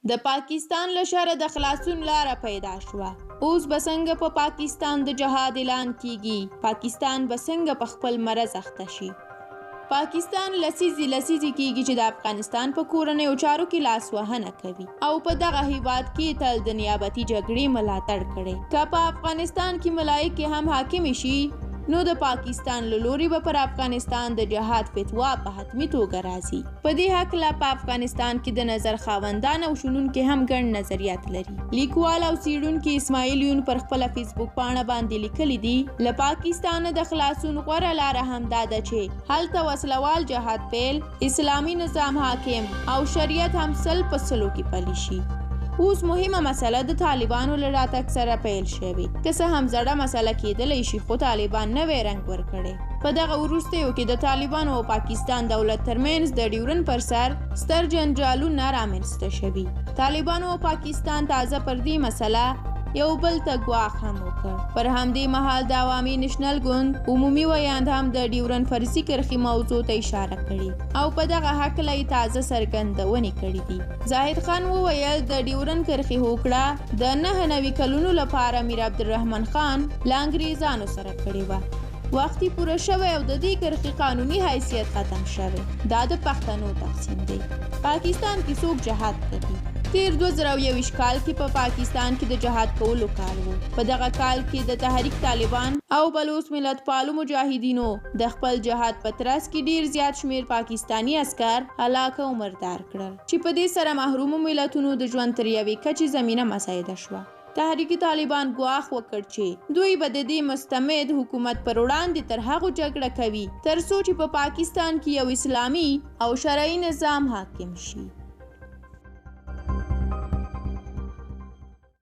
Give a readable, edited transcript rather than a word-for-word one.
د پاکستان له شره د خلاصون لاره پیدا شوه. اوس به څنګه په پاکستان د جهاد اعلان کیږي؟ پاکستان به څنګه په خپل مرض اخته شي؟ پاکستان لسیزې کیږي چې د افغانستان په کورنیو چارو کې لاس وهنه کوي او په دغه هیواد کې تل د نیابتي جګړې ملاتړ کړي. که په افغانستان کې ملایکې هم حاکم شي نو د پاکستان له لوري به پر افغانستان د جهاد فتوا په حتمي توګه راځي. په دې هکله په افغانستان کې د نظر خاوندان او شنونکي هم ګڼ نظریات لري. لیکوال او څیړونکي اسماعیل یون پر خپله فیسبوک پاڼه باندې لیکلي دي له پاکستانه د خلاصون غوره لاره همدا ده چې هلته وسلوال جهاد پیل، اسلامي نظام حاکم او شریعت هم سل په سلو کې پلی شي. اوس مهمه مسله د طالبانو له راتګ سره پیل شوې. که څه هم زړه مسله کېدلی شي خو طالبان نوی رنګ ورکړی. په دغه وروستیو کې د طالبانو او پاکستان دولت ترمنځ د ډیورن پر سر ستر جنجالونه رامنځته شوي. طالبانو او پاکستان تازه پر دې مسله یو بل ته ګواښ هم وکړ. پر همدې مهال د عوامي نېشنل ګوند عمومي ویاند هم د ډیورن فرضي کرښې موضوع ته اشاره کړې او په دغه هکله یې تازه څرګندونې کړې دي. زاهد خان وویل د ډیورن کرښې هوکړه د 99 کلونو لپاره میر عبدالرحمن خان له انګریزانو سره کړې وه. وخت یې پوره شوی او د دې کرښې قانوني حیثیت ختم شوی. دا د پښتنو تقسیم دی. پاکستان کې څوک جهاد کوي؟ تیر 2021 کال کې په پاکستان کې د جهاد کولو کال و. په دغه کال کې د تحریک طالبان او بلوچ ملت پالو مجاهدینو د خپل جهاد په ترڅ کې ډیر زیات شمیر پاکستانی عسکر هلاک او مردار کړل چې په دې سره محرومو ملتونو د ژوند تر یوې کچې زمینه مساعده شوه. تحریک طالبان ګواښ وکړ چې دوی به د دې مستمد حکومت پر وړاندې تر هغو جګړه کوي تر څو چې په پاکستان کې یو اسلامي او شرعي نظام حاکم شي.